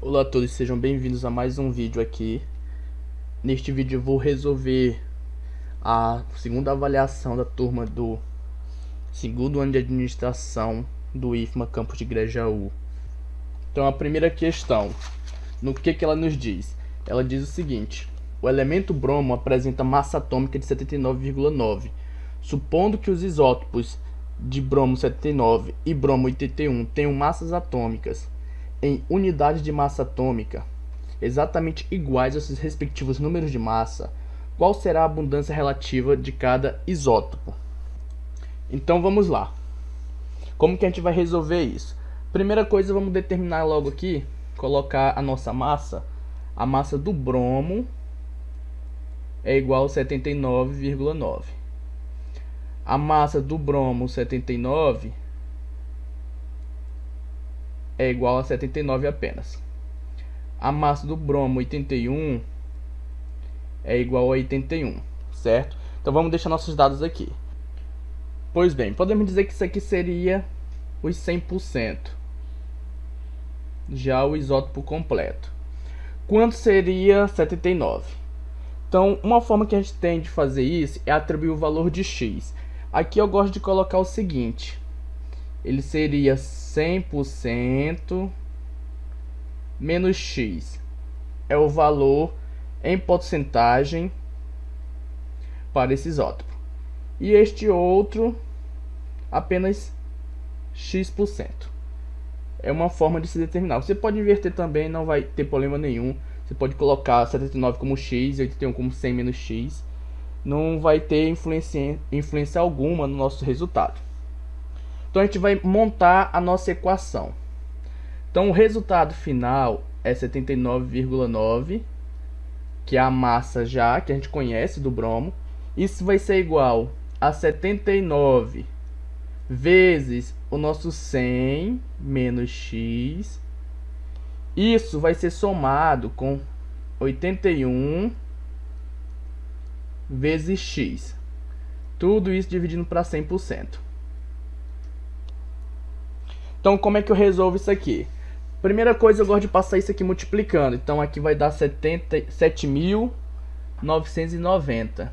Olá a todos, sejam bem-vindos a mais um vídeo aqui. Neste vídeo eu vou resolver a segunda avaliação da turma do segundo ano de administração do IFMA Campus de Grajaú. Então a primeira questão, no que ela nos diz? Ela diz o seguinte: o elemento bromo apresenta massa atômica de 79,9. Supondo que os isótopos de bromo 79 e bromo 81 tenham massas atômicas em unidades de massa atômica exatamente iguais aos seus respectivos números de massa, qual será a abundância relativa de cada isótopo? Então vamos lá. Como que a gente vai resolver isso? Primeira coisa, vamos determinar logo aqui, colocar a nossa massa. A massa do bromo é igual a 79,9. A massa do bromo 79 é igual a 79 apenas. A massa do bromo 81 é igual a 81, certo? Então vamos deixar nossos dados aqui. Pois bem, podemos dizer que isso aqui seria os 100%. Já o isótopo completo. Quanto seria 79? Então, uma forma que a gente tem de fazer isso é atribuir o valor de x. Aqui eu gosto de colocar o seguinte: ele seria 100% menos x. É o valor em porcentagem para esse isótopo. E este outro, apenas x%. É uma forma de se determinar. Você pode inverter também, não vai ter problema nenhum. Você pode colocar 79 como x e 81 como 100 menos x. Não vai ter influência alguma no nosso resultado. Então a gente vai montar a nossa equação. Então o resultado final é 79,9, que é a massa já que a gente conhece do bromo. Isso vai ser igual a 79 vezes o nosso 100 menos x. Isso vai ser somado com 81 vezes x. Tudo isso dividindo para 100%. Então, como é que eu resolvo isso aqui? Primeira coisa, eu gosto de passar isso aqui multiplicando. Então, aqui vai dar 7.990.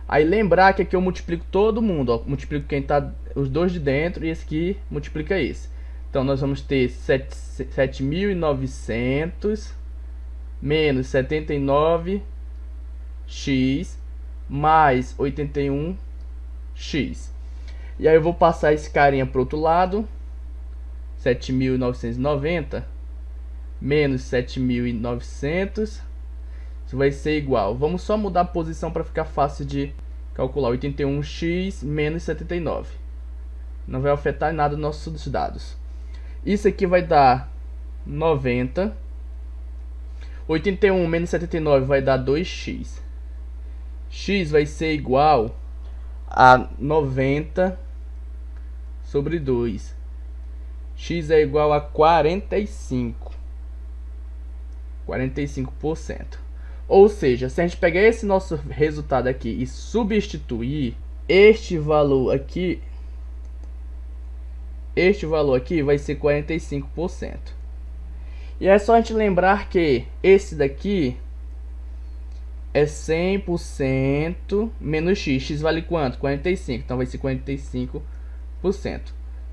Aí, lembrar que aqui eu multiplico todo mundo. Ó. Multiplico quem tá os dois de dentro e esse aqui multiplica esse. Então, nós vamos ter 7.900 menos 79x mais 81x. E aí eu vou passar esse carinha para o outro lado. 7.990 menos 7.900. Isso vai ser igual. Vamos só mudar a posição para ficar fácil de calcular. 81x menos 79. Não vai afetar nada nos nossos dados. Isso aqui vai dar 90. 81 menos 79 vai dar 2x. X vai ser igual a 90 sobre 2. X é igual a 45%. Ou seja, se a gente pegar esse nosso resultado aqui e substituir este valor aqui vai ser 45%. E é só a gente lembrar que esse daqui é 100% menos x. X vale quanto? 45. Então vai ser 45%.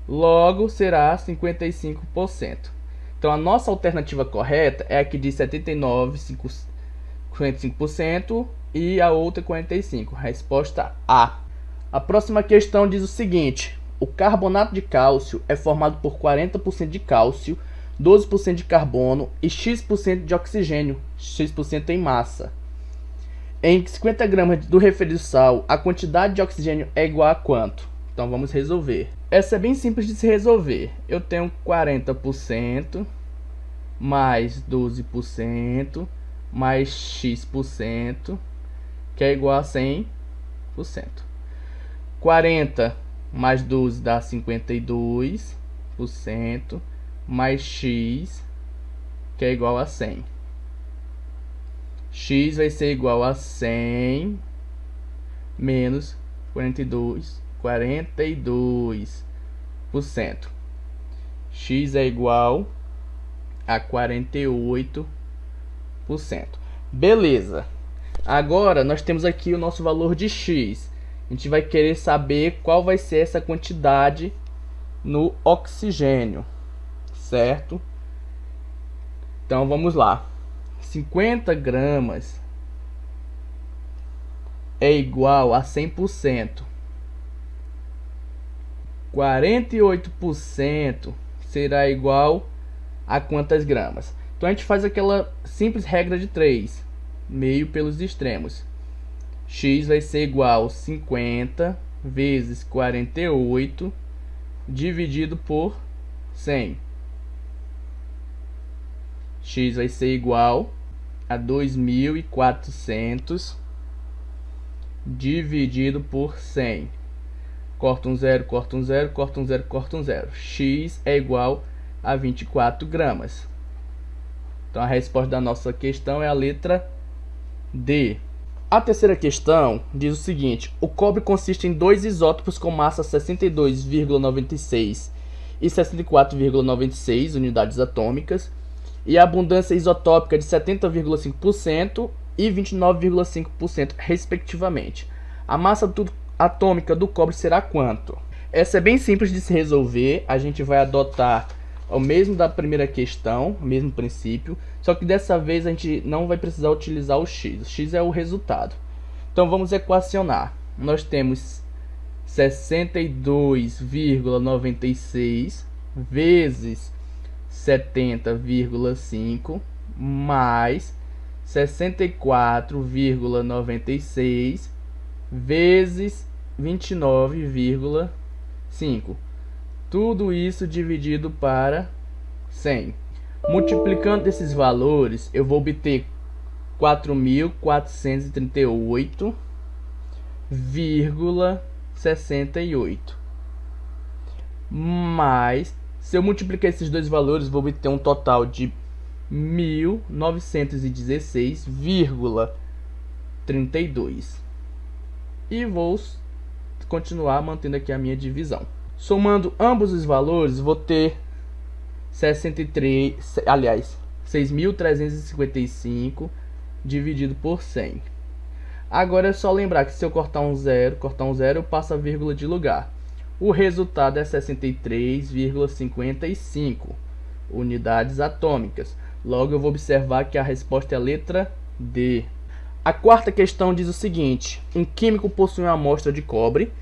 Logo será 55%. Então a nossa alternativa correta é a que diz 75% e a outra 45%. Resposta A. A próxima questão diz o seguinte: o carbonato de cálcio é formado por 40% de cálcio, 12% de carbono e x% de oxigênio, x% em massa. Em 50 gramas do referido sal, a quantidade de oxigênio é igual a quanto? Então vamos resolver. Essa é bem simples de se resolver. Eu tenho 40% mais 12% mais x%, que é igual a 100%. 40 mais 12 dá 52%, mais x, que é igual a 100. X vai ser igual a 100 menos 42%. X é igual a 48%. Beleza. Agora nós temos aqui o nosso valor de x. A gente vai querer saber qual vai ser essa quantidade no oxigênio, certo? Então vamos lá. 50 gramas é igual a 100%. 48% será igual a quantas gramas? Então a gente faz aquela simples regra de 3, meio pelos extremos. X vai ser igual a 50 vezes 48 dividido por 100. X vai ser igual a 2.400 dividido por 100. Corta um zero, corta um zero, corta um zero, corta um zero. X é igual a 24 gramas. Então a resposta da nossa questão é a letra D. A terceira questão diz o seguinte: o cobre consiste em dois isótopos com massa 62,96 e 64,96 unidades atômicas e a abundância isotópica de 70,5% e 29,5% respectivamente. A massa atômica do cobre será quanto? Essa é bem simples de se resolver. A gente vai adotar o mesmo da primeira questão, o mesmo princípio, só que dessa vez a gente não vai precisar utilizar o x. O x é o resultado. Então vamos equacionar. Nós temos 62,96 vezes 70,5 mais 64,96 vezes 29,5. Tudo isso dividido para 100. Multiplicando esses valores, eu vou obter 4.438,68. Mas, se eu multiplicar esses dois valores, vou obter um total de 1.916,32. E vou continuar mantendo aqui a minha divisão. Somando ambos os valores, vou ter 6.355 dividido por 100. Agora é só lembrar que se eu cortar um zero, eu passo a vírgula de lugar. O resultado é 63,55 unidades atômicas. Logo eu vou observar que a resposta é a letra D. A quarta questão diz o seguinte: um químico possui uma amostra de cobre.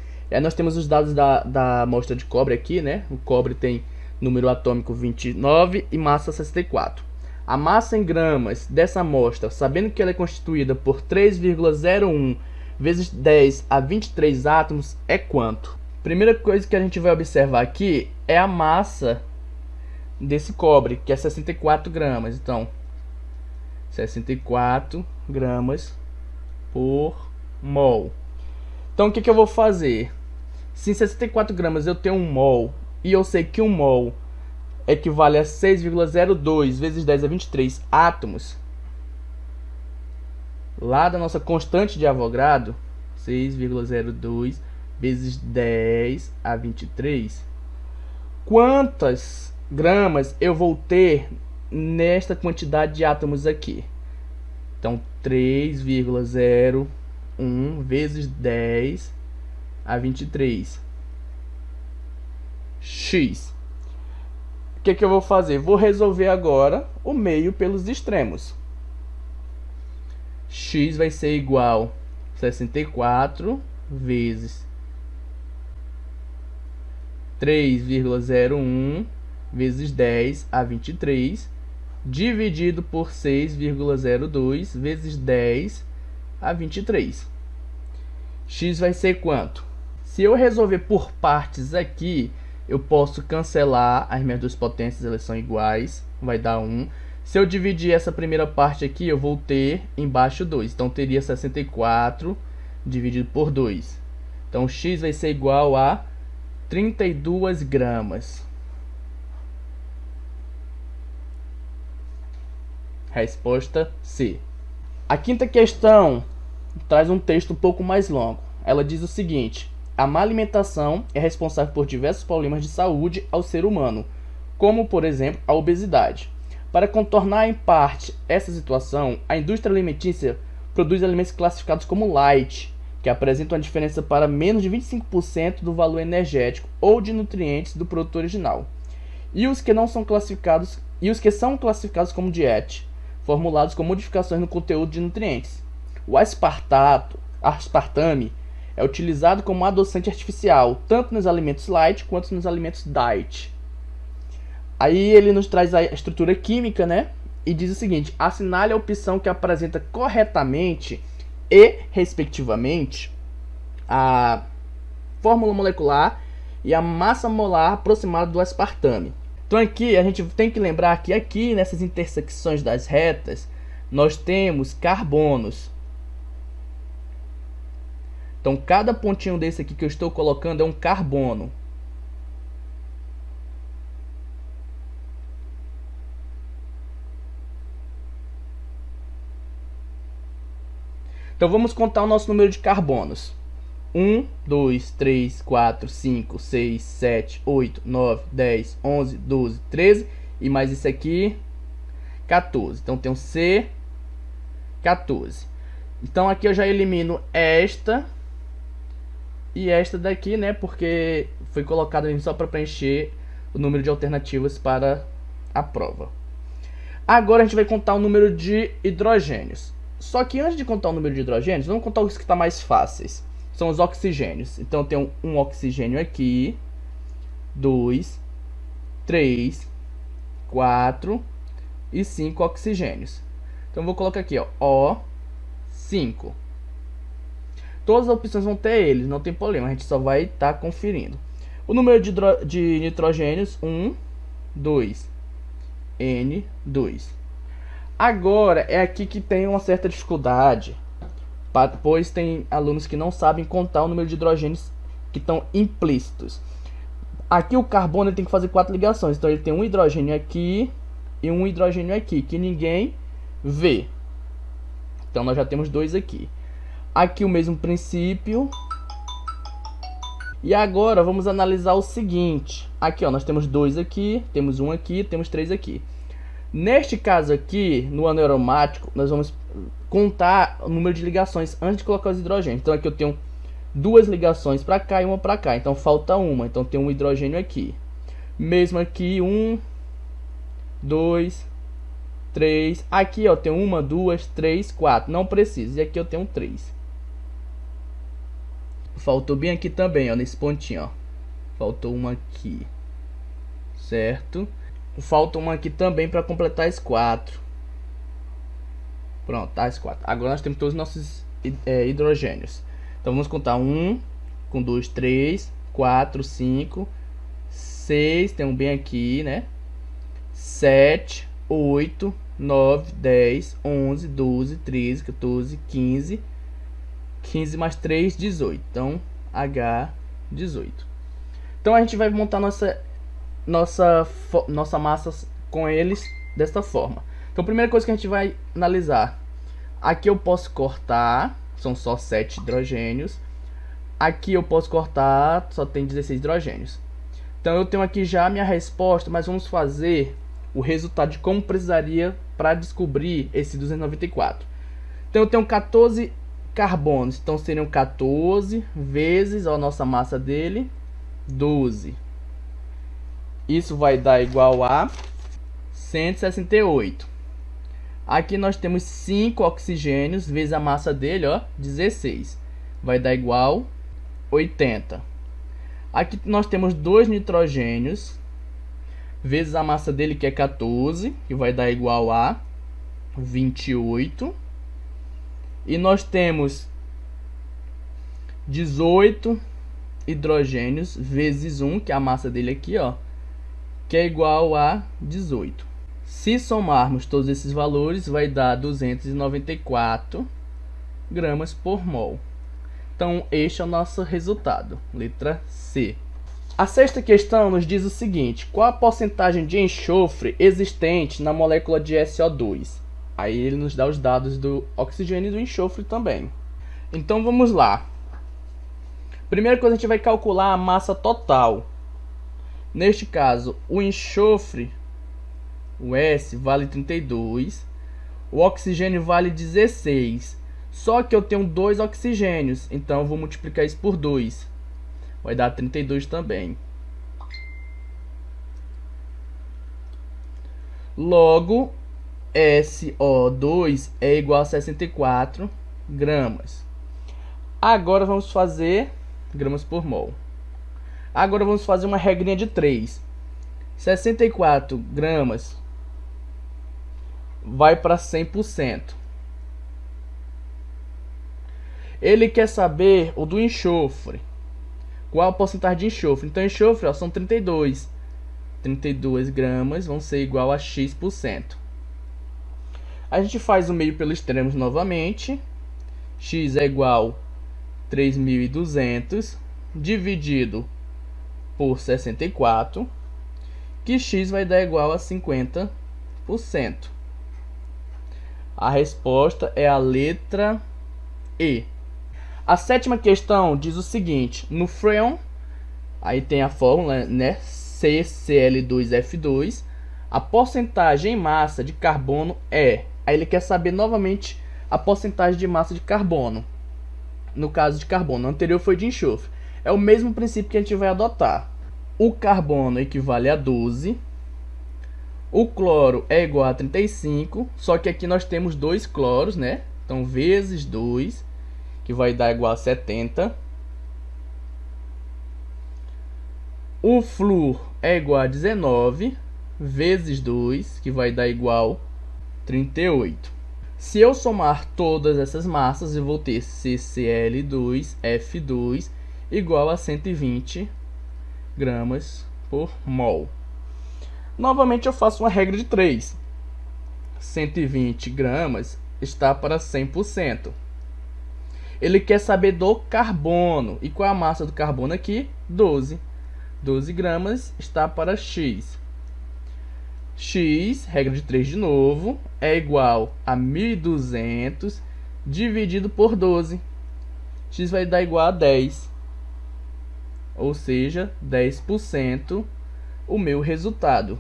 Nós temos os dados da amostra de cobre aqui, né? O cobre tem número atômico 29 e massa 64. A massa em gramas dessa amostra, sabendo que ela é constituída por 3,01 vezes 10 a 23 átomos, é quanto? Primeira coisa que a gente vai observar aqui é a massa desse cobre, que é 64 gramas. Então, 64 gramas por mol. Então, o que eu vou fazer? Se em 64 gramas eu tenho 1 mol, e eu sei que 1 mol equivale a 6,02 vezes 10 a 23 átomos, lá da nossa constante de Avogadro, 6,02 vezes 10 a 23, quantas gramas eu vou ter nesta quantidade de átomos aqui? Então, 3,01 vezes 10 a 23 x. O que eu vou fazer? Vou resolver agora o meio pelos extremos. X vai ser igual a 64 vezes 3,01 vezes 10 a 23 dividido por 6,02 vezes 10 a 23. X vai ser quanto? Se eu resolver por partes aqui, eu posso cancelar as minhas duas potências, elas são iguais, vai dar 1. Se eu dividir essa primeira parte aqui, eu vou ter embaixo 2. Então, teria 64 dividido por 2. Então, x vai ser igual a 32 gramas. Resposta C. A quinta questão traz um texto um pouco mais longo. Ela diz o seguinte: a má alimentação é responsável por diversos problemas de saúde ao ser humano, como, por exemplo, a obesidade. Para contornar em parte essa situação, a indústria alimentícia produz alimentos classificados como light, que apresentam a diferença para menos de 25% do valor energético ou de nutrientes do produto original. E os que são classificados como diet, formulados com modificações no conteúdo de nutrientes. O aspartame é utilizado como adoçante artificial, tanto nos alimentos light quanto nos alimentos diet. Aí ele nos traz a estrutura química, né? E diz o seguinte: assinale a opção que apresenta corretamente e, respectivamente, a fórmula molecular e a massa molar aproximada do aspartame. Então aqui a gente tem que lembrar que aqui nessas intersecções das retas nós temos carbonos. Então cada pontinho desse aqui que eu estou colocando é um carbono. Então vamos contar o nosso número de carbonos. 1, 2, 3, 4, 5, 6, 7, 8, 9, 10, 11, 12, 13 e mais isso aqui, 14. Então tem um C, 14. Então aqui eu já elimino esta e esta daqui, né? Porque foi colocado só para preencher o número de alternativas para a prova. Agora a gente vai contar o número de hidrogênios. Só que antes de contar o número de hidrogênios, vamos contar os que estão mais fáceis. São os oxigênios. Então eu tenho um oxigênio aqui, 2, 3, 4 e 5 oxigênios. Então eu vou colocar aqui, ó, O5. Todas as opções vão ter eles, não tem problema, a gente só vai estar conferindo. O número de nitrogênios, 1, 2, N2. Agora é aqui que tem uma certa dificuldade, pois tem alunos que não sabem contar o número de hidrogênios que estão implícitos. Aqui o carbono tem que fazer 4 ligações, então ele tem um hidrogênio aqui e um hidrogênio aqui, que ninguém vê. Então nós já temos 2 aqui. Aqui o mesmo princípio. E agora vamos analisar o seguinte. Aqui ó, nós temos 2 aqui, temos 1 aqui, temos 3 aqui. Neste caso aqui, no ano aromático, nós vamos contar o número de ligações antes de colocar os hidrogênios. Então aqui eu tenho 2 ligações para cá e uma para cá. Então falta uma. Então tem um hidrogênio aqui. Mesmo aqui, 1, 2, 3. Aqui ó, tem 1, 2, 3, 4. Não precisa. E aqui eu tenho 3. Faltou bem aqui também, ó, nesse pontinho, ó. Faltou uma aqui. Certo? Falta uma aqui também para completar as 4. Pronto, tá as 4. Agora nós temos todos os nossos hidrogênios. Então vamos contar 1, com 2, 3, 4, 5, 6, tem um bem aqui, né? 7, 8, 9, 10, 11, 12, 13, 14, 15. 15 mais 3, 18. Então, H18. Então a gente vai montar nossa massa com eles desta forma. Então a primeira coisa que a gente vai analisar. Aqui eu posso cortar, são só 7 hidrogênios. Aqui eu posso cortar, só tem 16 hidrogênios. Então eu tenho aqui já a minha resposta, mas vamos fazer o resultado de como precisaria para descobrir esse 294. Então eu tenho 14 carbonos, então seriam 14 vezes a nossa massa dele, 12. Isso vai dar igual a 168. Aqui nós temos 5 oxigênios vezes a massa dele, ó, 16. Vai dar igual 80. Aqui nós temos 2 nitrogênios vezes a massa dele, que é 14, que vai dar igual a 28. E nós temos 18 hidrogênios vezes 1, que é a massa dele aqui, ó, que é igual a 18. Se somarmos todos esses valores, vai dar 294 gramas por mol. Então, este é o nosso resultado, letra C. A sexta questão nos diz o seguinte: qual a porcentagem de enxofre existente na molécula de SO2? Aí ele nos dá os dados do oxigênio e do enxofre também. Então vamos lá. Primeira coisa, a gente vai calcular a massa total. Neste caso, o enxofre o S vale 32, o oxigênio vale 16. Só que eu tenho 2 oxigênios, então eu vou multiplicar isso por 2. Vai dar 32 também. Logo, SO2 é igual a 64 gramas. Agora vamos fazer gramas por mol. Agora vamos fazer uma regrinha de 3. 64 gramas vai para 100%. Ele quer saber o do enxofre. Qual a porcentagem de enxofre? Então, enxofre são 32. 32 gramas vão ser igual a X%. A gente faz o meio pelos extremos novamente. X é igual a 3.200 dividido por 64, que X vai dar igual a 50%. A resposta é a letra E. A sétima questão diz o seguinte: no Freon, aí tem a fórmula, né, CCl2F2, a porcentagem em massa de carbono é. Aí ele quer saber novamente a porcentagem de massa de carbono. No caso de carbono, o anterior foi de enxofre. É o mesmo princípio que a gente vai adotar. O carbono equivale a 12. O cloro é igual a 35. Só que aqui nós temos 2 cloros, né? Então, vezes 2, que vai dar igual a 70. O flúor é igual a 19 vezes 2, que vai dar igual a 38. Se eu somar todas essas massas, eu vou ter CCl2F2 igual a 120 gramas por mol. Novamente eu faço uma regra de 3. 120 gramas está para 100%. Ele quer saber do carbono. E qual é a massa do carbono aqui? 12. 12 gramas está para X. X, regra de 3 de novo, é igual a 1.200 dividido por 12. X vai dar igual a 10. Ou seja, 10% o meu resultado.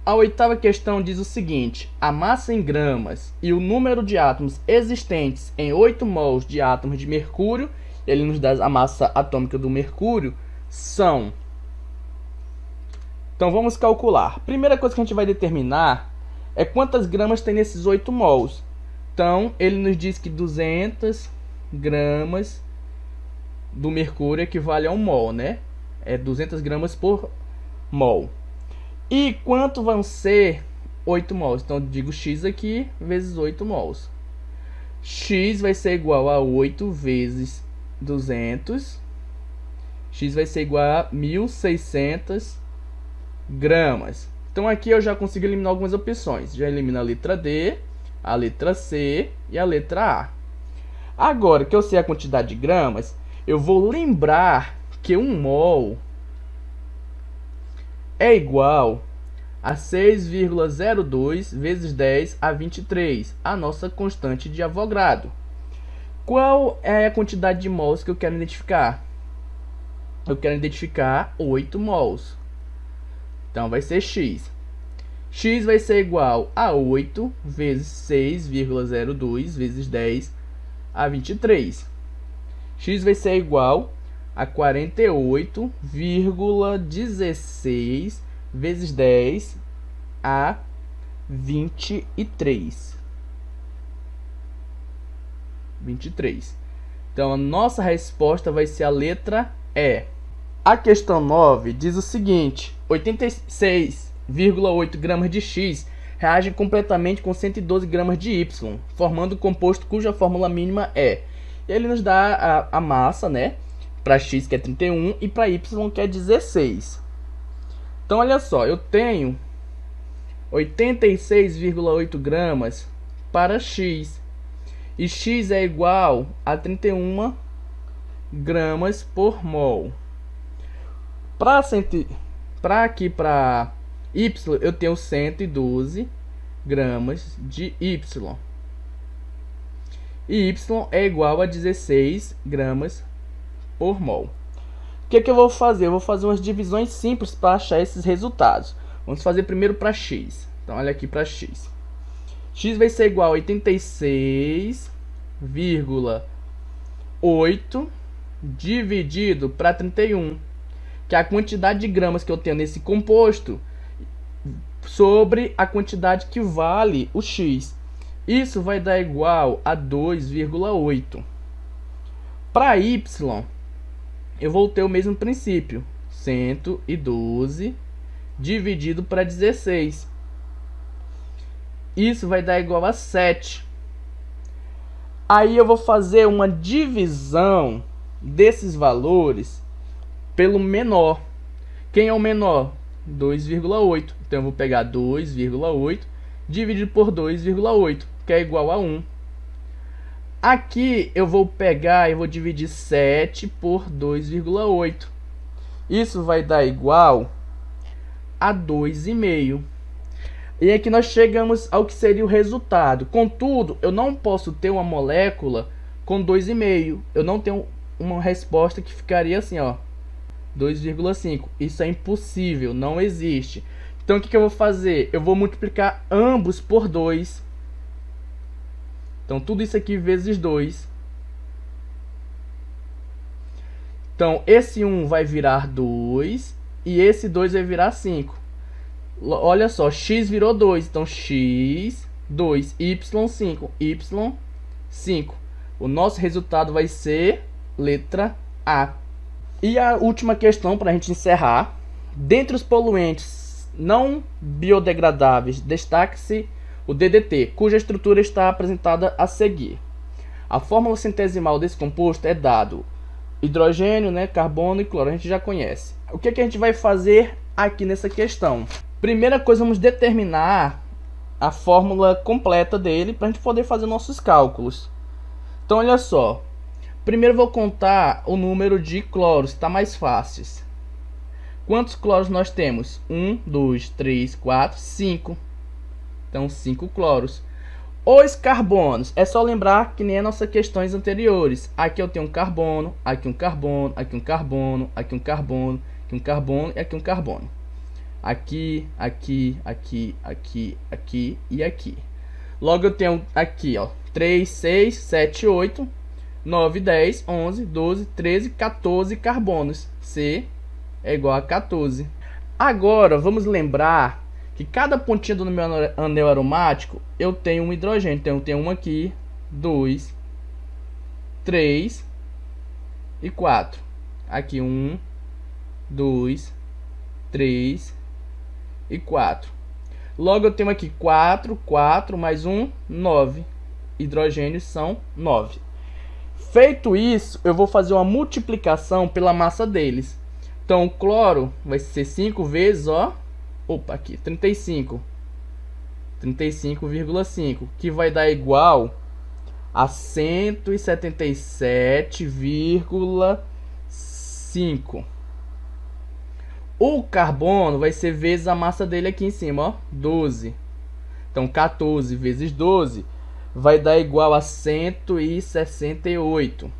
A oitava questão diz o seguinte: a massa em gramas e o número de átomos existentes em 8 mols de átomos de mercúrio, ele nos dá a massa atômica do mercúrio, são... Então vamos calcular. Primeira coisa que a gente vai determinar é quantas gramas tem nesses 8 mols. Então ele nos diz que 200 gramas do mercúrio equivale a 1 mol, né? É 200 gramas por mol. E quanto vão ser 8 mols? Então eu digo X aqui vezes 8 mols. X vai ser igual a 8 vezes 200. X vai ser igual a 1.600 gramas. Então aqui eu já consigo eliminar algumas opções. Já elimino a letra D, a letra C e a letra A. Agora que eu sei a quantidade de gramas, eu vou lembrar que 1 mol é igual a 6,02 vezes 10 a 23, a nossa constante de Avogadro. Qual é a quantidade de mols que eu quero identificar? Eu quero identificar 8 mols. Então vai ser X. X vai ser igual a 8 vezes 6,02 vezes 10 a 23. X vai ser igual a 48,16 vezes 10 a 23. 23. Então a nossa resposta vai ser a letra E. A questão 9 diz o seguinte: 86,8 gramas de X reagem completamente com 112 gramas de Y, formando um composto cuja fórmula mínima é. E ele nos dá a massa, né? Para X, que é 31, e para Y, que é 16. Então, olha só, eu tenho 86,8 gramas para X. E X é igual a 31 gramas por mol. Para aqui, para Y, eu tenho 112 gramas de Y. E Y é igual a 16 gramas por mol. O que eu vou fazer? Eu vou fazer umas divisões simples para achar esses resultados. Vamos fazer primeiro para X. Então olha aqui para x. X vai ser igual a 86,8 dividido para 31, que é a quantidade de gramas que eu tenho nesse composto sobre a quantidade que vale o x. Isso vai dar igual a 2,8. Para y, eu vou ter o mesmo princípio. 112 dividido para 16. Isso vai dar igual a 7. Aí eu vou fazer uma divisão desses valores pelo menor. Quem é o menor? 2,8. Então eu vou pegar 2,8 dividido por 2,8, que é igual a 1. Aqui eu vou pegar e vou dividir 7 por 2,8. Isso vai dar igual a 2,5. E aqui nós chegamos ao que seria o resultado. Contudo, eu não posso ter uma molécula com 2,5. Eu não tenho uma resposta que ficaria assim, ó, 2,5. Isso é impossível, não existe. Então o que eu vou fazer? Eu vou multiplicar ambos por 2. Então tudo isso aqui vezes 2. Então esse 1 vai virar 2 e esse 2 vai virar 5. Olha só, x virou 2, então x, 2, y, 5, y, 5. O nosso resultado vai ser letra A. E a última questão para a gente encerrar. Dentre os poluentes não biodegradáveis, destaque-se o DDT, cuja estrutura está apresentada a seguir. A fórmula centesimal desse composto é dado hidrogênio, né, carbono e cloro, a gente já conhece. O que a gente vai fazer aqui nessa questão? Primeira coisa, vamos determinar a fórmula completa dele para a gente poder fazer nossos cálculos. Então, olha só. Primeiro vou contar o número de cloros, está mais fácil. Quantos cloros nós temos? 1, 2, 3, 4, 5. Então, 5 cloros. Os carbonos, é só lembrar que nem as nossas questões anteriores. Aqui eu tenho um carbono, aqui um carbono, aqui um carbono, aqui um carbono, aqui um carbono e aqui um carbono. Aqui, aqui, aqui, aqui, aqui e aqui. Logo eu tenho aqui, ó, 3, 6, 7, 8, 9, 10, 11, 12, 13, 14 carbonos. C é igual a 14. Agora vamos lembrar que cada pontinha do meu anel aromático eu tenho um hidrogênio. Então eu tenho um aqui, 2, 3 e 4. Aqui 1, 2, 3 e 4. Logo eu tenho aqui 4, 4 mais 1, 9. Hidrogênios são 9. Feito isso, eu vou fazer uma multiplicação pela massa deles. Então o cloro vai ser 5 vezes, ó, opa, aqui, 35. 35,5, que vai dar igual a 177,5. O carbono vai ser vezes a massa dele aqui em cima, ó, 12. Então 14 vezes 12 vai dar igual a 168.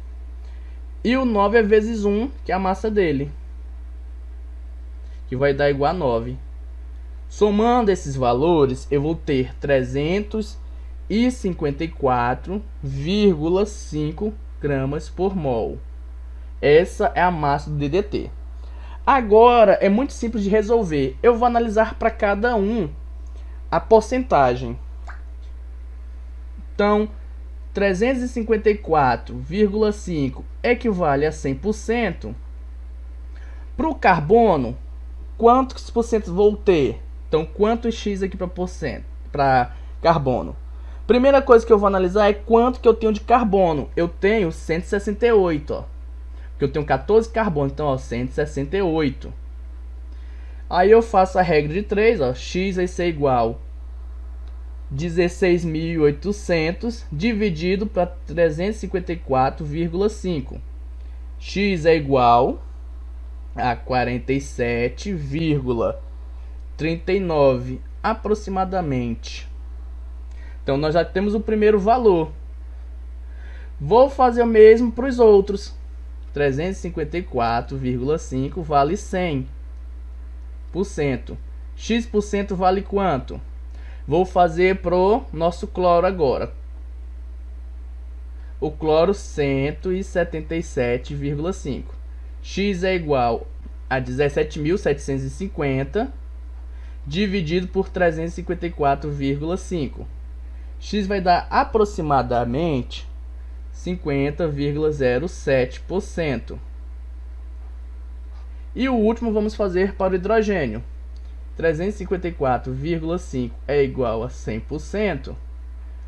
E o 9 é vezes 1, que é a massa dele, que vai dar igual a 9. Somando esses valores, eu vou ter 354,5 gramas por mol. Essa é a massa do DDT. Agora, é muito simples de resolver. Eu vou analisar para cada um a porcentagem. Então, 354,5 equivale a 100%. Para o carbono, quantos por cento vou ter? Então, quanto x aqui para carbono? Primeira coisa que eu vou analisar é quanto que eu tenho de carbono. Eu tenho 168, ó. Porque eu tenho 14 carbono, então, ó, 168. Aí eu faço a regra de 3, ó. X vai ser igual a 16.800 dividido para 354,5. X é igual a 47,39 aproximadamente. Então nós já temos o primeiro valor. Vou fazer o mesmo para os outros. 354,5 vale 100%. X% vale quanto? Vou fazer pro nosso cloro agora. O cloro 177,5. X é igual a 17.750 dividido por 354,5. X vai dar aproximadamente 50,07%. E o último vamos fazer para o hidrogênio. 354,5 é igual a 100%.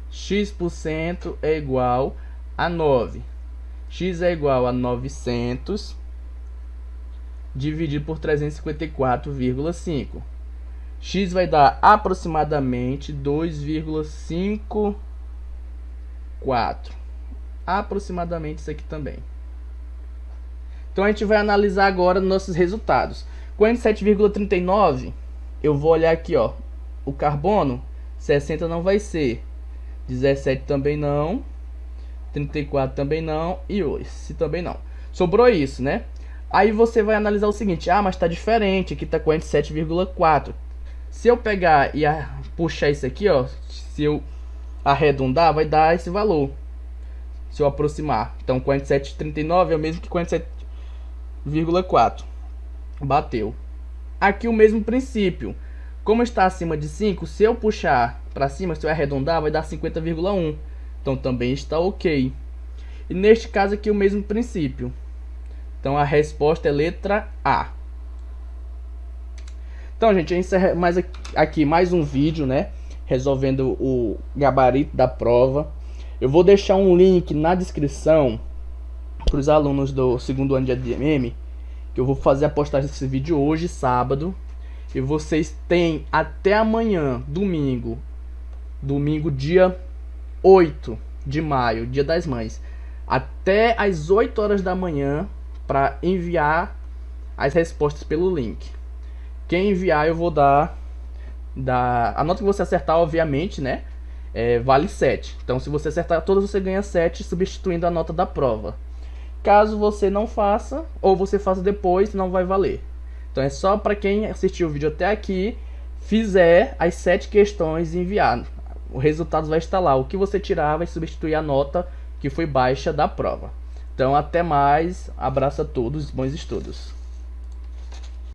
X% é igual a 9. X é igual a 900 dividido por 354,5. X vai dar aproximadamente 2,54. Aproximadamente isso aqui também. Então a gente vai analisar agora nossos resultados. 47,39, eu vou olhar aqui, ó, o carbono, 60 não vai ser, 17 também não, 34 também não, e esse também não. Sobrou isso, né? Aí você vai analisar o seguinte, mas tá diferente, aqui tá 47,4. Se eu pegar e puxar isso aqui, ó, se eu arredondar, vai dar esse valor. Se eu aproximar. Então 47,39 é o mesmo que 47,4. Bateu. Aqui o mesmo princípio. Como está acima de 5, se eu puxar para cima, se eu arredondar, vai dar 50,1. Então também está ok. E neste caso aqui o mesmo princípio. Então a resposta é letra A. Então, gente, eu encerro mais um vídeo, né? Resolvendo o gabarito da prova. Eu vou deixar um link na descrição para os alunos do segundo ano de ADM, que eu vou fazer a postagem desse vídeo hoje, sábado. E vocês têm até amanhã, domingo, dia 8 de maio, dia das mães, até as 8 horas da manhã para enviar as respostas pelo link. Quem enviar eu vou dar a nota que você acertar, obviamente, né? Vale 7. Então se você acertar todas, você ganha 7, substituindo a nota da prova. Caso você não faça, ou você faça depois, não vai valer. Então é só para quem assistiu o vídeo até aqui, fizer as 7 questões e enviar. O resultado vai estar lá. O que você tirar vai substituir a nota que foi baixa da prova. Então até mais, abraço a todos, bons estudos.